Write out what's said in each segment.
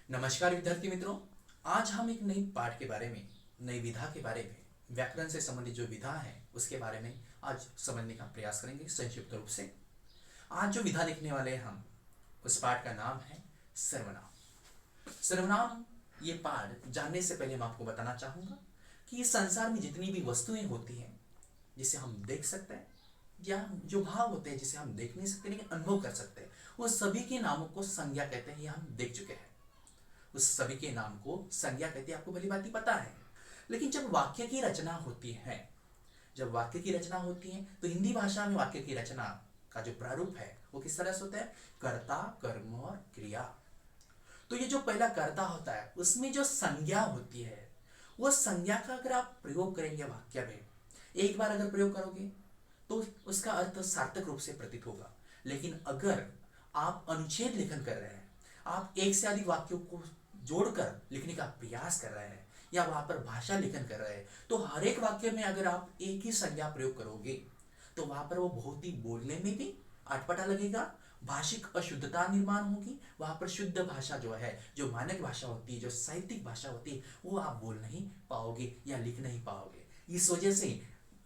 नमस्कार विद्यार्थी मित्रों। आज हम एक नई पाठ के बारे में, नई विधा के बारे में, व्याकरण से संबंधित जो विधा है उसके बारे में आज समझने का प्रयास करेंगे संक्षिप्त रूप से। आज जो विधा लिखने वाले हैं हम, उस पाठ का नाम है सर्वनाम। सर्वनाम ये पाठ जानने से पहले मैं आपको बताना चाहूंगा कि इस संसार में जितनी भी वस्तुएं होती हैं जिसे हम देख सकते हैं, या जो भाव होते हैं जिसे हम देख नहीं सकते लेकिन अनुभव कर सकते हैं, वो सभी के नामों को संज्ञा कहते हैं। ये हम देख चुके हैं। उस सभी के नाम को संज्ञा कहते हैं, आपको भली बात ही पता है। लेकिन जब वाक्य की रचना होती है, जब वाक्य की रचना होती है तो हिंदी भाषा में वाक्य की रचना का जो प्रारूप है वो किस तरह से होता है? कर्ता, कर्म और क्रिया। तो ये जो पहला कर्ता होता है उसमें जो संज्ञा होती है, वो संज्ञा का अगर आप प्रयोग करेंगे वाक्य में, एक बार अगर प्रयोग करोगे तो उसका अर्थ सार्थक रूप से प्रतीत होगा। लेकिन अगर आप अनुच्छेद लेखन कर रहे हैं, आप एक से अधिक वाक्यों को जोड़कर लिखने का प्रयास कर रहे हैं, या वहां पर भाषा लेखन कर रहे हैं, तो हर एक वाक्य में अगर आप एक ही संज्ञा प्रयोग करोगे तो वहां पर वो बहुत ही बोलने में भी अटपटा लगेगा, भाषिक अशुद्धता निर्माण होगी। वहां पर शुद्ध भाषा जो है, जो मानक भाषा होती है, जो साहित्यिक भाषा होती है, वो आप बोल नहीं पाओगे या लिख नहीं पाओगे। इस वजह से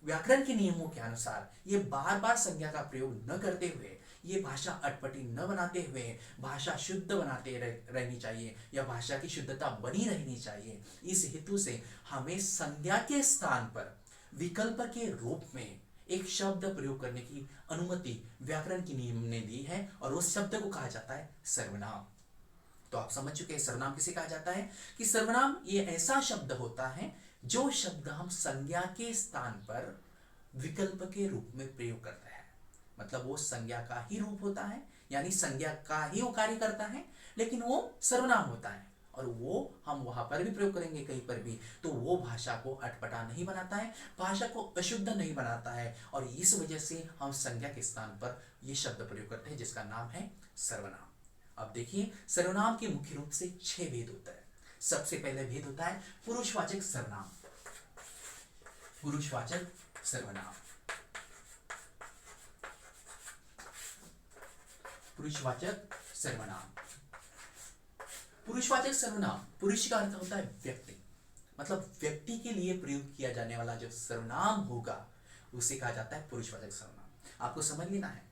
व्याकरण के नियमों के अनुसार ये बार बार संज्ञा का प्रयोग न करते हुए, ये भाषा अटपटी न बनाते हुए भाषा शुद्ध बनाते रहनी चाहिए, या भाषा की शुद्धता बनी रहनी चाहिए। इस हेतु से हमें संज्ञा के स्थान पर विकल्प के रूप में एक शब्द प्रयोग करने की अनुमति व्याकरण के नियम ने दी है, और उस शब्द को कहा जाता है सर्वनाम। तो आप समझ चुके हैं सर्वनाम किसे कहा जाता है? कि सर्वनाम ये ऐसा शब्द होता है जो शब्द हम संज्ञा के स्थान पर विकल्प के रूप में प्रयोग करते हैं। मतलब वो संज्ञा का ही रूप होता है, यानी संज्ञा का ही वो कार्य करता है, लेकिन वो सर्वनाम होता है, और वो हम वहां पर भी प्रयोग करेंगे कहीं पर भी, तो वो भाषा को अटपटा नहीं बनाता है, भाषा को अशुद्ध नहीं बनाता है, और इस वजह से हम संज्ञा के स्थान पर ये शब्द प्रयोग करते हैं जिसका नाम है सर्वनाम। अब देखिए, सर्वनाम के मुख्य रूप से 6 भेद होता है। सबसे पहले भेद होता है पुरुषवाचक सर्वनाम। पुरुषवाचक सर्वनाम, पुरुषवाचक सर्वनाम। पुरुषवाचक सर्वनाम, पुरुष का अर्थ होता है व्यक्ति, मतलब व्यक्ति के लिए प्रयोग किया जाने वाला जो सर्वनाम होगा उसे कहा जाता है पुरुषवाचक सर्वनाम। आपको समझ लेना है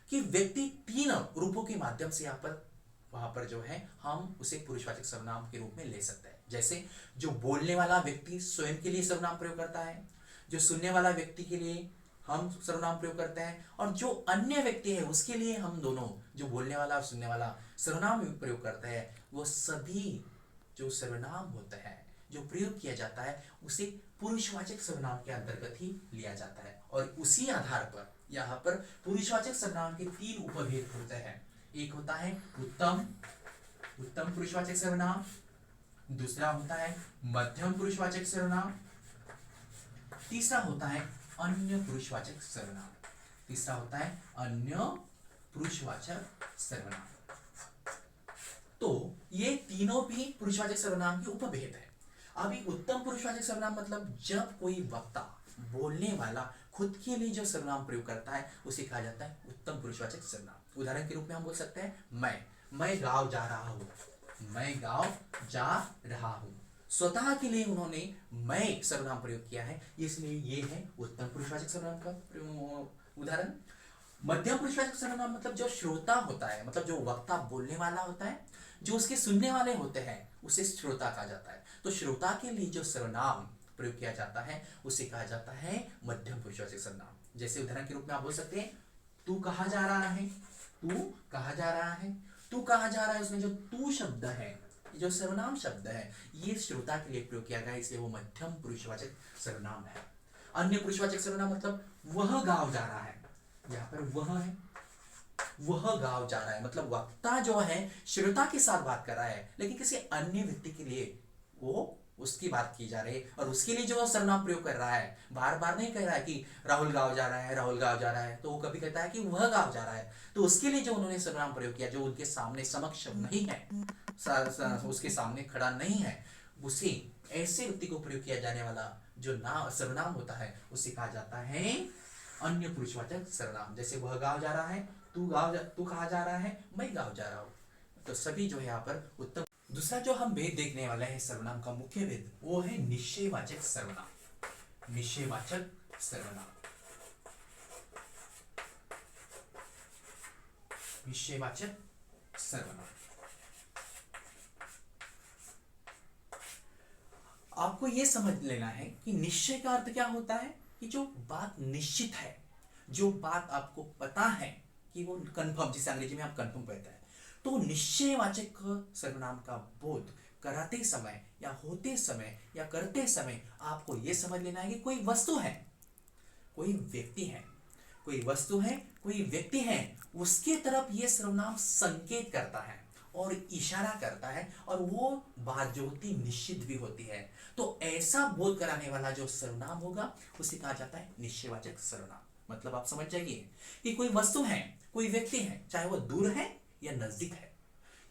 कि व्यक्ति 3 रूपों के माध्यम से यहाँ पर वहां पर जो है हम उसे पुरुषवाचक सर्वनाम के रूप में ले सकते हैं। जैसे जो बोलने वाला व्यक्ति स्वयं के लिए सर्वनाम प्रयोग करता है, जो सुनने वाला व्यक्ति के लिए हम सर्वनाम प्रयोग करते हैं, और जो अन्य व्यक्ति है उसके लिए हम दोनों, जो बोलने वाला और सुनने वाला, सर्वनाम प्रयोग करते हैं। वो सभी जो सर्वनाम होता है, जो प्रयोग किया जाता है, उसे पुरुषवाचक सर्वनाम के अंतर्गत ही लिया जाता है। और उसी आधार पर यहाँ पर पुरुषवाचक सर्वनाम के 3 उपभेद होते हैं। एक होता है उत्तम, उत्तम पुरुषवाचक सर्वनाम। दूसरा होता है मध्यम पुरुषवाचक सर्वनाम। तीसरा होता है अन्य पुरुषवाचक सर्वनाम। तीसरा होता है अन्य पुरुषवाचक सर्वनाम। तो ये तीनों भी पुरुषवाचक सर्वनाम के उपभेद है। अभी उत्तम पुरुषवाचक सर्वनाम मतलब जब कोई वक्ता, बोलने वाला, खुद के लिए जो सर्वनाम प्रयोग करता है उसे कहा जाता है उत्तम पुरुषवाचक सर्वनाम। उदाहरण के रूप में हम बोल सकते हैं मैं गांव जा रहा हूं, मैं गांव जा रहा हूं। स्वतः के लिए उन्होंने मैं सर्वनाम प्रयोग किया है, इसलिए ये है उत्तम पुरुषवाचक सर्वनाम का उदाहरण। मध्यम पुरुषवाचक सर्वनाम मतलब जो श्रोता होता है, मतलब जो वक्ता बोलने वाला होता है, जो उसके सुनने वाले होते हैं, उसे श्रोता कहा जाता है। तो श्रोता के लिए जो सर्वनाम प्रयोग किया जाता है उसे कहा जाता है मध्यम पुरुषवाचक सर्वनाम। जैसे उदाहरण के रूप में आप बोल सकते हैं तू कहाँ जा रहा है, तू कहाँ जा रहा है, तू कहाँ जा रहा है। उसमें जो तू शब्द है, जो सर्वनाम शब्द है, ये श्रोता के लिए प्रयोग किया गया, इसलिए वो मध्यम पुरुषवाचक सर्वनाम है। अन्य पुरुषवाचक सर्वनाम मतलब वह गांव जा रहा है, यहाँ पर वह है, वह गांव जा रहा है, मतलब वक्ता जो है श्रोता के साथ बात कर रहा है, लेकिन किसी अन्य व्यक्ति के लिए वो उसकी बात की जा रही है, और उसके लिए जो सर्वनाम प्रयोग कर रहा है, बार बार नहीं कह रहा है कि राहुल गांव जा रहा है, राहुल गांव जा रहा है, तो वो कभी कहता है कि वह गांव जा रहा है। तो उसके लिए जो उन्होंने सर्वनाम प्रयोग किया, जो उनके सामने समक्ष नहीं है, उसके सामने खड़ा नहीं है, उसे ऐसे व्यक्ति को प्रयोग किया जाने वाला जो नाम सर्वनाम होता है उसे कहा जाता है अन्य पुरुषवाचक सर्वनाम। जैसे वह गांव जा रहा है, तू कहाँ जा रहा है, मैं गांव जा रहा हूँ। तो सभी जो है यहाँ पर उत्तम दूसरा जो हम भेद देखने वाले हैं सर्वनाम का मुख्य भेद, वो है निश्चयवाचक सर्वनाम। निश्चयवाचक सर्वनाम, निश्चयवाचक सर्वनाम। आपको यह समझ लेना है कि निश्चय का अर्थ क्या होता है, कि जो बात निश्चित है, जो बात आपको पता है कि वो कंफर्म, जिसे अंग्रेजी में आप कंफर्म कहते हैं। तो निश्चयवाचक सर्वनाम का बोध कराते समय या होते समय या करते समय आपको यह समझ लेना है कि कोई वस्तु है, कोई व्यक्ति है, कोई वस्तु है, कोई व्यक्ति है, उसके तरफ यह सर्वनाम संकेत करता है और इशारा करता है, और वो बात जो होती निश्चित भी होती है। तो ऐसा बोध कराने वाला जो सर्वनाम होगा उसे कहा जाता है निश्चयवाचक सर्वनाम। मतलब आप समझ जाइए कि कोई वस्तु है, कोई व्यक्ति है, चाहे वो दूर है या नजदीक है,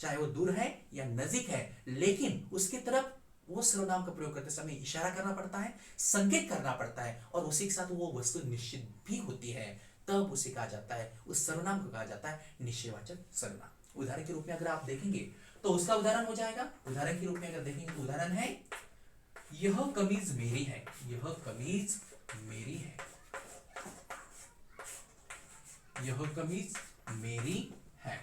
चाहे वो दूर है या नजदीक है, लेकिन उसके तरफ वो सर्वनाम का प्रयोग करते समय इशारा करना पड़ता है, संकेत करना पड़ता है, और उसी के साथ वो वस्तु निश्चित भी होती है, तब उसे कहा जाता है, उस सर्वनाम को कहा जाता है निश्चयवाचक सर्वनाम। उदाहरण के रूप में अगर आप देखेंगे तो उसका उदाहरण हो जाएगा, उदाहरण के रूप में अगर देखेंगे तो उदाहरण है, यह कमीज मेरी है, यह कमीज मेरी है, यह कमीज मेरी है।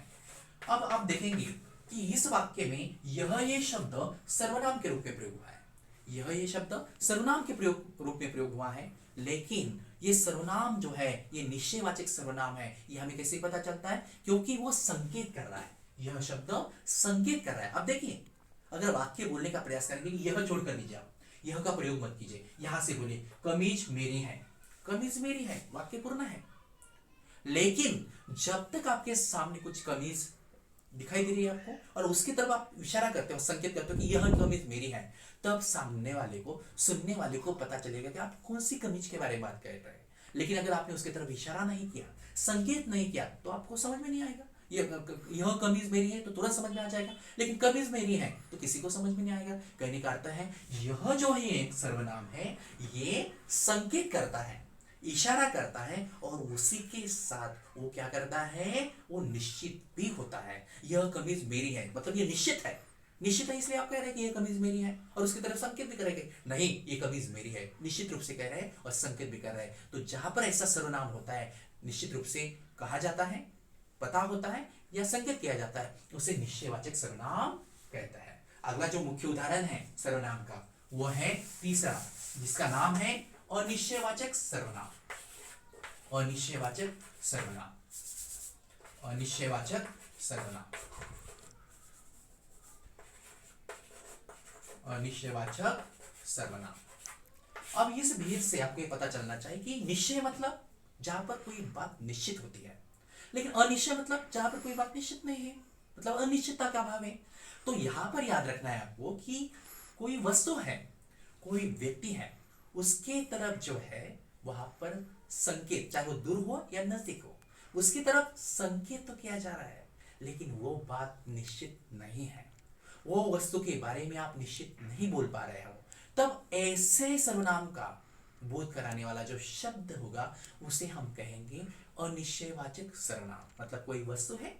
अब आप देखेंगे कि इस वाक्य में ये शब्द सर्वनाम के रूप में प्रयोग हुआ है, ये शब्द सर्वनाम के रूप में प्रयोग हुआ है, लेकिन ये सर्वनाम जो है, ये निश्चयवाचक सर्वनाम है। ये हमें कैसे पता चलता है, क्योंकि वो संकेत कर रहा है, यह शब्द संकेत कर रहा है। अब देखिए, अगर वाक्य बोलने का प्रयास करेंगे, यह छोड़कर लीजिए, आप यह का प्रयोग मत कीजिए, यहां से बोलिए कमीज मेरी है, कमीज मेरी है, वाक्य पूर्ण है। लेकिन जब तक आपके सामने कुछ कमीज दिखाई दे रही है आपको, और उसकी तरफ आप इशारा करते हो, संकेत करते हो कि यह कमीज मेरी है, तब सामने वाले को, सुनने वाले को पता चलेगा कि आप कौन सी कमीज के बारे में बात कर रहे हैं। लेकिन अगर आपने उसकी तरफ इशारा नहीं किया, संकेत नहीं किया, तो आपको समझ में नहीं आएगा। यह कमीज मेरी है तो तुरंत समझ में आ जाएगा, लेकिन कमीज मेरी है तो किसी को समझ में नहीं आएगा। कहने का अर्थ है, यह जो है एक सर्वनाम है, ये संकेत करता है, इशारा करता है, और उसी के साथ वो क्या करता है, वो निश्चित भी होता है। यह कमीज मेरी है, मतलब ये निश्चित है, निश्चित है, इसलिए आप कह रहे हैं कि यह कमीज मेरी है, और उसकी तरफ संकेत भी करेंगे, नहीं ये कमीज मेरी है, निश्चित रूप से कह रहे हैं और संकेत भी कर रहे हैं। तो जहां पर ऐसा सर्वनाम होता है, निश्चित रूप से कहा जाता है, पता होता है या संकेत किया जाता है, उसे निश्चयवाचक सर्वनाम कहता है। अगला जो मुख्य उदाहरण है सर्वनाम का, वो है तीसरा, जिसका नाम है अनिश्चयवाचक सर्वनाम। अनिश्चयवाचक सर्वनाम, अनिश्चयवाचक सर्वनाम, अनिश्चयवाचक सर्वनाम। अब इस भेद से आपको ये पता चलना चाहिए कि निश्चय मतलब जहां पर कोई बात निश्चित होती है, लेकिन अनिश्चय मतलब जहां पर कोई बात निश्चित नहीं है, मतलब अनिश्चितता का भाव है। तो यहां पर याद रखना है आपको कि कोई वस्तु है, कोई व्यक्ति है, उसके तरफ जो है वहां पर संकेत, चाहे वो दूर हो या नजदीक हो, उसकी तरफ संकेत तो किया जा रहा है, लेकिन वो बात निश्चित नहीं है, वो वस्तु के बारे में आप निश्चित नहीं बोल पा रहे हो। तब ऐसे सर्वनाम का बोध कराने वाला जो शब्द होगा उसे हम कहेंगे अनिश्चयवाचक सर्वनाम। मतलब कोई वस्तु है,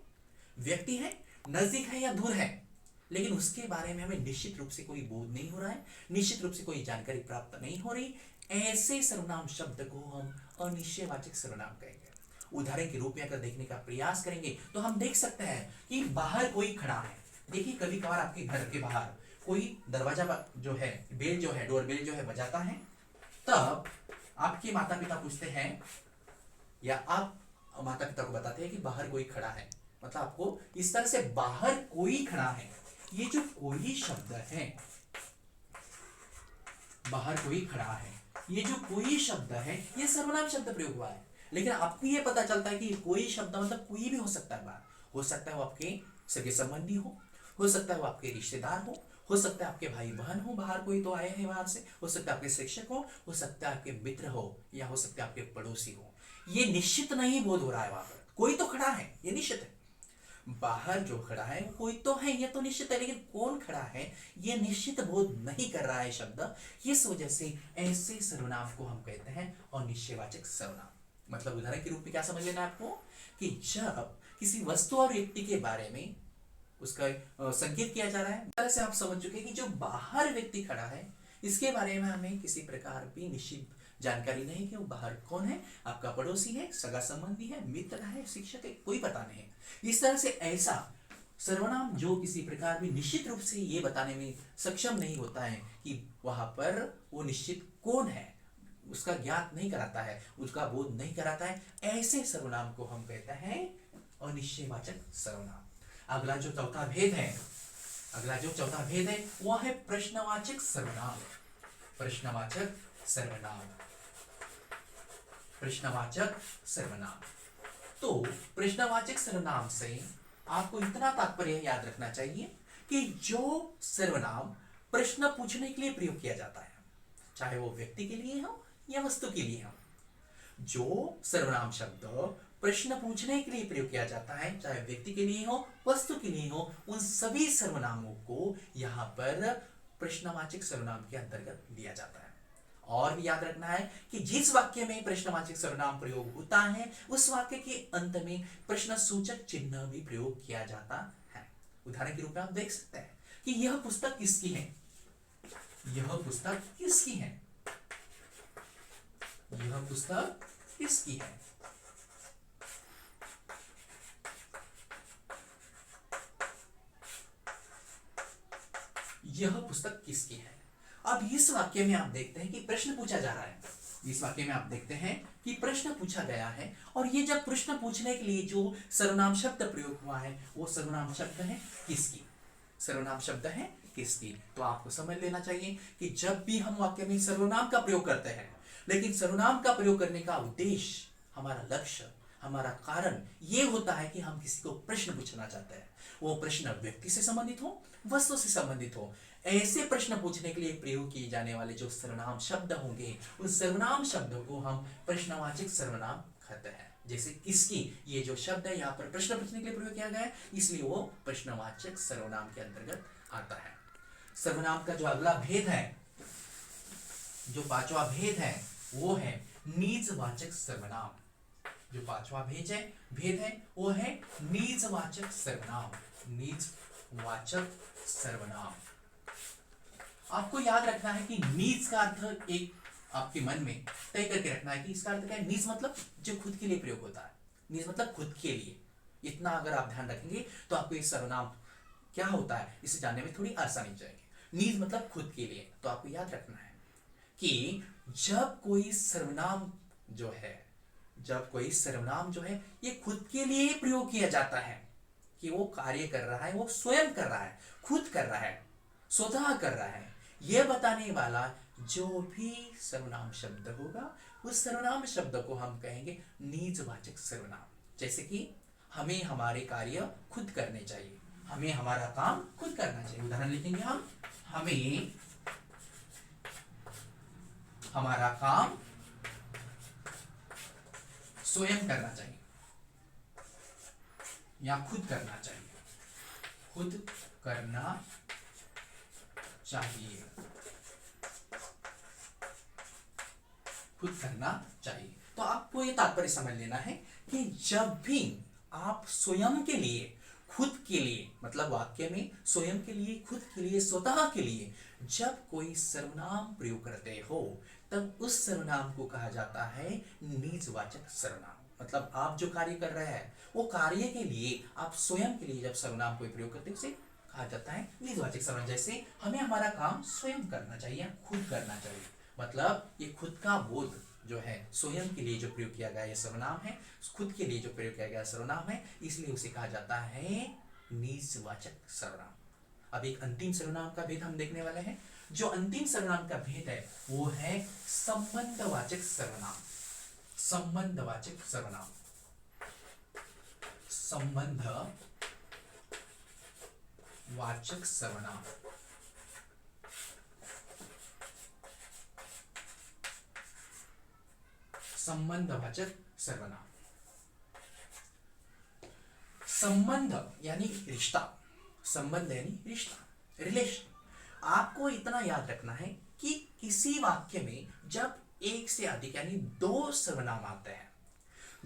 व्यक्ति है, नजदीक है या दूर है, लेकिन उसके बारे में हमें निश्चित रूप से कोई बोध नहीं हो रहा है, निश्चित रूप से कोई जानकारी प्राप्त नहीं हो रही, ऐसे सर्वनाम शब्द को हम अनिश्चयवाचक सर्वनाम कहेंगे। उदाहरण के रूप में अगर देखने का प्रयास करेंगे तो हम देख सकते हैं कि बाहर कोई खड़ा है। देखिए, कभी कभार आपके घर के बाहर कोई दरवाजा जो है, बेल जो है, डोर बेल जो है बजाता है, तब आपके माता पिता पूछते हैं या आप माता पिता को बताते हैं कि बाहर कोई खड़ा है। मतलब आपको इस तरह से बाहर कोई खड़ा है, ये जो कोई शब्द है, बाहर कोई खड़ा है, ये जो कोई शब्द है, ये सर्वनाम शब्द प्रयोग हुआ है। लेकिन आपको ये पता चलता है कि कोई शब्द मतलब कोई भी हो सकता है बाहर, हो सकता है वो आपके सगे संबंधी हो सकता है वो आपके रिश्तेदार हो सकता है आपके भाई बहन हो, बाहर कोई तो आए हैं बाहर से, हो सकता है आपके शिक्षक हो सकता है आपके मित्र हो, या हो सकता है आपके पड़ोसी हो। ये निश्चित नहीं बोध हो रहा है, वहां पर कोई तो खड़ा है, ये निश्चित है। बाहर जो खड़ा है कोई तो है, ये तो निश्चित है, लेकिन कौन खड़ा है ये निश्चित बोध नहीं कर रहा है शब्द। इस वजह से ऐसे सर्वनाम को हम कहते हैं अनिश्चयवाचक सर्वनाम। मतलब उदाहरण के रूप में क्या समझ लेना आपको कि जब किसी वस्तु और व्यक्ति के बारे में उसका संकेत किया जा रहा है। तरह से आप समझ चुके हैं कि जो बाहर व्यक्ति खड़ा है इसके बारे में हमें किसी प्रकार भी निश्चित जानकारी नहीं कि वो बाहर कौन है, आपका पड़ोसी है, सगा संबंधी है, मित्र है, शिक्षक है, कोई पता नहीं है। इस तरह से ऐसा सर्वनाम जो किसी प्रकार भी निश्चित रूप से ये बताने में सक्षम नहीं होता है कि वहां पर वो निश्चित कौन है, उसका ज्ञात नहीं कराता है, उसका बोध नहीं कराता है, ऐसे सर्वनाम को हम कहते हैं अनिश्चयवाचक सर्वनाम। अगला जो चौथा भेद है वह है प्रश्नवाचक सर्वनाम। प्रश्नवाचक सर्वनाम। तो प्रश्नवाचक सर्वनाम से आपको इतना तात्पर्य याद रखना चाहिए कि जो सर्वनाम प्रश्न पूछने के लिए प्रयोग किया जाता है, चाहे वो व्यक्ति के लिए हो या वस्तु के लिए हो, जो सर्वनाम शब्द प्रश्न पूछने के लिए प्रयोग किया जाता है, चाहे व्यक्ति के लिए हो, वस्तु के लिए हो, उन सभी सर्वनामों को यहां पर प्रश्नवाचक सर्वनाम के अंतर्गत लिया जाता है। और भी याद रखना है कि जिस वाक्य में प्रश्नवाचक सर्वनाम प्रयोग होता है उस वाक्य के अंत में प्रश्न सूचक चिन्ह भी प्रयोग किया जाता है। उदाहरण के रूप में आप देख सकते हैं कि यह पुस्तक किसकी है, यह पुस्तक किसकी है, यह पुस्तक किसकी है। यह पुस्तक किसकी है। अब इस वाक्य में आप देखते हैं कि प्रश्न पूछा जा रहा है, इस वाक्य में आप देखते हैं कि प्रश्न पूछा गया है, और ये जब प्रश्न पूछने के लिए जो सर्वनाम शब्द प्रयोग हुआ है वो सर्वनाम शब्द है किसकी, सर्वनाम शब्द है किसकी। तो आपको समझ लेना चाहिए कि जब भी हम वाक्य में सर्वनाम का प्रयोग करते हैं, लेकिन सर्वनाम का प्रयोग करने का उद्देश्य, हमारा लक्ष्य, हमारा कारण ये होता है कि हम किसी को प्रश्न पूछना चाहते हैं, वो प्रश्न व्यक्ति से संबंधित हो, वस्तु से संबंधित हो। ऐसे प्रश्न पूछने के लिए प्रयोग किए जाने वाले जो सर्वनाम शब्द होंगे उस सर्वनाम शब्द को हम प्रश्नवाचक सर्वनाम कहते हैं। जैसे किसकी, ये जो शब्द है यहाँ पर प्रश्न पूछने के लिए प्रयोग किया गया है, इसलिए वो प्रश्नवाचक सर्वनाम के अंतर्गत आता है। सर्वनाम का जो अगला भेद है, जो पांचवा भेद है वो है निजवाचक सर्वनाम। जो पांचवा भेद है वो है निजवाचक सर्वनाम। निजवाचक सर्वनाम। आपको याद रखना है कि निज का अर्थ एक आपके मन में तय करके रखना है कि इसका अर्थ क्या है। निज मतलब जो खुद के लिए प्रयोग होता है, निज मतलब खुद के लिए। इतना अगर आप ध्यान रखेंगे तो आपको ये सर्वनाम क्या होता है इसे जानने में थोड़ी आसानी हो जाएगी। निज मतलब खुद के लिए। तो आपको याद रखना है कि जब कोई सर्वनाम जो है ये खुद के लिए प्रयोग किया जाता है, कि वो कार्य कर रहा है, वो स्वयं कर रहा है, खुद कर रहा है, स्वतः कर रहा है, यह बताने वाला जो भी सर्वनाम शब्द होगा उस सर्वनाम शब्द को हम कहेंगे निजवाचक सर्वनाम। जैसे कि हमें हमारे कार्य खुद करने चाहिए, हमें हमारा काम खुद करना चाहिए। उदाहरण लिखेंगे हम, हमें हमारा काम स्वयं करना चाहिए या खुद करना चाहिए, खुद करना चाहिए, खुद करना चाहिए। तो आपको यह तात्पर्य समझ लेना है कि जब भी आप स्वयं के लिए, खुद के लिए, मतलब वाक्य में स्वयं के लिए, खुद के लिए, स्वतः के लिए जब कोई सर्वनाम प्रयोग करते हो तब उस सर्वनाम को कहा जाता है निजवाचक सर्वनाम। मतलब आप जो कार्य कर रहे हैं वो कार्य के लिए, आप स्वयं के लिए जब सर्वनाम को प्रयोग करते हैं उसे कहा जाता है निजवाचक सर्वनाम। जैसे हमें हमारा काम स्वयं करना चाहिए, खुद करना चाहिए, मतलब ये खुद का बोध जो है, स्वयं के लिए जो प्रयोग किया गया यह सर्वनाम है, खुद के लिए जो प्रयोग किया गया सर्वनाम है, इसलिए उसे कहा जाता है निजवाचक सर्वनाम। अब एक अंतिम सर्वनाम का भेद हम देखने वाले हैं। जो अंतिम सर्वनाम का भेद है वो है संबंधवाचक सर्वनाम। संबंधवाचक सर्वनाम। संबंधवाचक सर्वनाम। संबंधवाचक सर्वनाम। संबंध यानी रिश्ता, संबंध यानी रिश्ता, रिलेशन। आपको इतना याद रखना है कि किसी वाक्य में जब एक से अधिक यानी दो सर्वनाम आते हैं,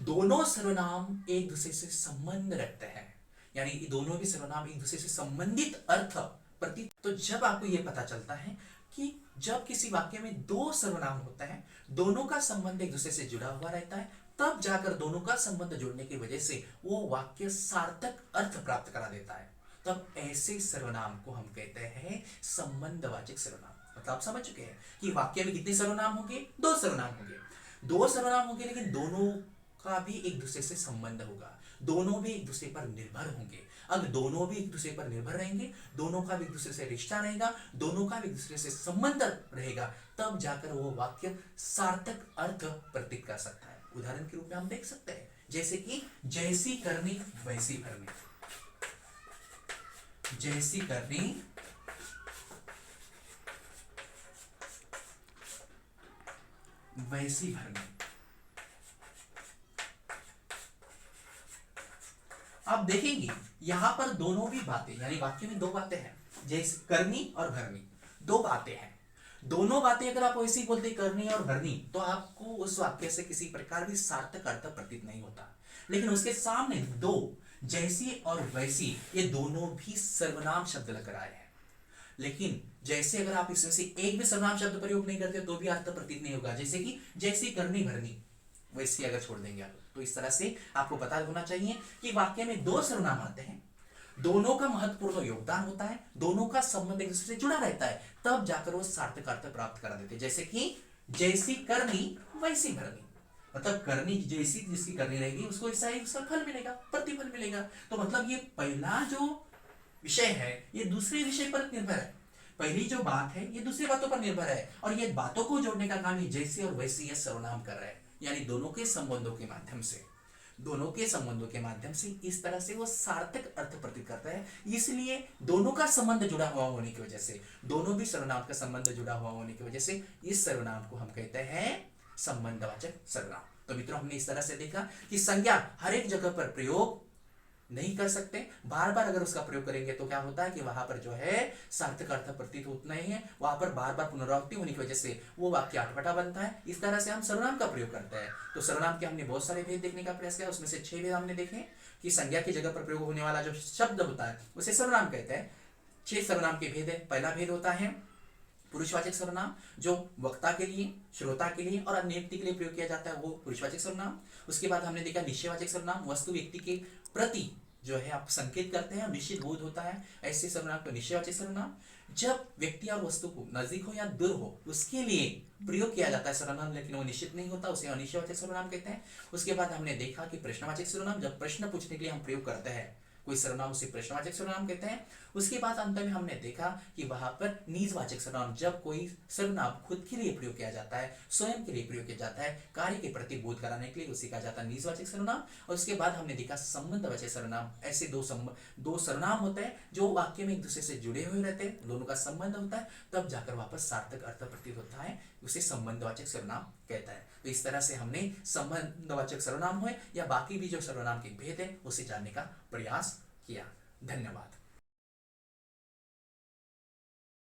दोनों सर्वनाम एक दूसरे से संबंध रखते हैं, यानी ये दोनों भी सर्वनाम एक दूसरे से संबंधित अर्थ प्रतीत। तो जब आपको ये पता चलता है कि जब किसी वाक्य में दो सर्वनाम होता है, दोनों का संबंध एक दूसरे से जुड़ा हुआ रहता है, तब जाकर दोनों का संबंध जुड़ने की वजह से वो वाक्य सार्थक अर्थ प्राप्त करा देता है। तब ऐसे सर्वनाम को हम कहते हैं संबंधवाचक सर्वनाम। मतलब आप समझ चुके हैं कि वाक्य में कितने सर्वनाम होंगे? दो सर्वनाम होंगे। दो सर्वनाम होंगे, लेकिन दोनों का भी एक दूसरे से संबंध होगा, दोनों भी एक दूसरे पर निर्भर होंगे। अगर दोनों भी एक दूसरे पर निर्भर रहेंगे, दोनों का भी एक दूसरे से रिश्ता रहेगा, दोनों का भी एक दूसरे से संबंध रहेगा, तब जाकर वो वाक्य सार्थक अर्थ प्रतीत कर सकता है। उदाहरण के रूप में हम देख सकते हैं, जैसे कि जैसी करनी वैसी भरनी। जैसी करनी वैसी भरनी। आप देखेंगे यहां पर दोनों भी बातें, यानी वाक्य में दो बातें हैं, जैसे करनी और भरनी, दो बातें हैं। दोनों बातें अगर आप वैसी बोलते करनी और भरनी, तो आपको उस वाक्य से किसी प्रकार भी सार्थक अर्थ प्रतीत नहीं होता। लेकिन उसके सामने दो, जैसी और वैसी, ये दोनों भी सर्वनाम शब्द लग रहा है। लेकिन जैसे अगर आप इसमें से एक भी सर्वनाम शब्द प्रयोग नहीं करते तो भी अर्थ प्रतीत नहीं होगा। जैसे कि जैसी करनी भरनी, वैसी अगर छोड़ देंगे आप, तो इस तरह से आपको पता होना चाहिए कि वाक्य में दो सर्वनाम आते हैं, दोनों का महत्वपूर्ण योगदान होता है, दोनों का संबंध एक दूसरे से जुड़ा रहता है, तब जाकर वो सार्थक अर्थ प्राप्त करा देते हैं। जैसे कि जैसी करनी वैसी भरनी, मतलब करनी जैसी जिसकी करनी रहेगी उसको ऐसा ही उसका फल मिलेगा, प्रतिफल मिलेगा। तो मतलब ये पहला जो विषय है ये दूसरे विषय पर निर्भर है, पहली जो बात है ये दूसरी बातों पर निर्भर है, और ये बातों को जोड़ने का काम ही जैसे और वैसे ये सर्वनाम कर रहा है। यानी दोनों के संबंधों के माध्यम से, दोनों के संबंधों के माध्यम से इस तरह से वो सार्थक अर्थ प्रतीत करता है। इसलिए दोनों का संबंध जुड़ा हुआ होने की वजह से, दोनों भी सर्वनाम का संबंध जुड़ा हुआ होने की वजह से इस सर्वनाम को हम कहते हैं संबंधवाचक सर्वनाम। तो मित्रों, हमने इस तरह से देखा कि संज्ञा हर एक जगह पर प्रयोग नहीं कर सकते, बार बार अगर उसका प्रयोग करेंगे तो क्या होता है कि वहां पर जो है सार्थक अर्थ प्रतीत होता नहीं है, वहां पर बार बार पुनरावृत्ति होने की वजह से वो वाक्य अटपटा बनता है। इस तरह से हम सर्वनाम का प्रयोग करते हैं। तो सर्वनाम के हमने बहुत सारे भेद देखने का प्रयास किया, उसमें से 6 भेद हमने देखे कि संज्ञा की जगह पर प्रयोग होने वाला जो शब्द होता है उसे सर्वनाम कहते हैं। 6 सर्वनाम के भेद है। पहला भेद होता है पुरुषवाचक सर्वनाम, जो वक्ता के लिए, श्रोता के लिए और अन्य व्यक्ति के लिए प्रयोग किया जाता है, वो पुरुषवाचक सर्वनाम। उसके बाद हमने देखा निश्चयवाचक सर्वनाम, वस्तु व्यक्ति के प्रति जो है आप संकेत करते हैं, निश्चित बोध होता है, ऐसे सर्वनाम को निश्चयवाचक सर्वनाम। जब व्यक्ति और वस्तु को नजदीक हो या दूर हो उसके लिए प्रयोग किया जाता है सर्वनाम, लेकिन वो निश्चित नहीं होता, उसे अनिश्चयवाचक सर्वनाम कहते हैं। उसके बाद हमने देखा कि प्रश्नवाचक सर्वनाम, जब प्रश्न पूछने के लिए हम प्रयोग करते हैं कोई सर्वनाम, उसे प्रश्नवाचक सर्वनाम कहते हैं। उसके बाद अंत में हमने देखा कि वहां पर निजवाचक सर्वनाम, जब कोई सर्वनाम खुद के लिए प्रयोग किया जाता है, स्वयं के लिए प्रयोग किया जाता है, कार्य के प्रति बोध कराने के लिए, उसे कहा जाता है निजवाचक सर्वनाम। और उसके बाद हमने देखा संबंधवाचक सर्वनाम। ऐसे दो सर्वनाम होते हैं जो वाक्य में एक दूसरे से जुड़े हुए रहते हैं, दोनों का संबंध होता है, तब जाकर वापस सार्थक अर्थ प्रतीत होता है, उसे संबंधवाचक सर्वनाम कहता है। तो इस तरह से हमने संबंधवाचक सर्वनाम हो या बाकी भी जो सर्वनाम के भेद है उसे जानने का प्रयास किया। धन्यवाद।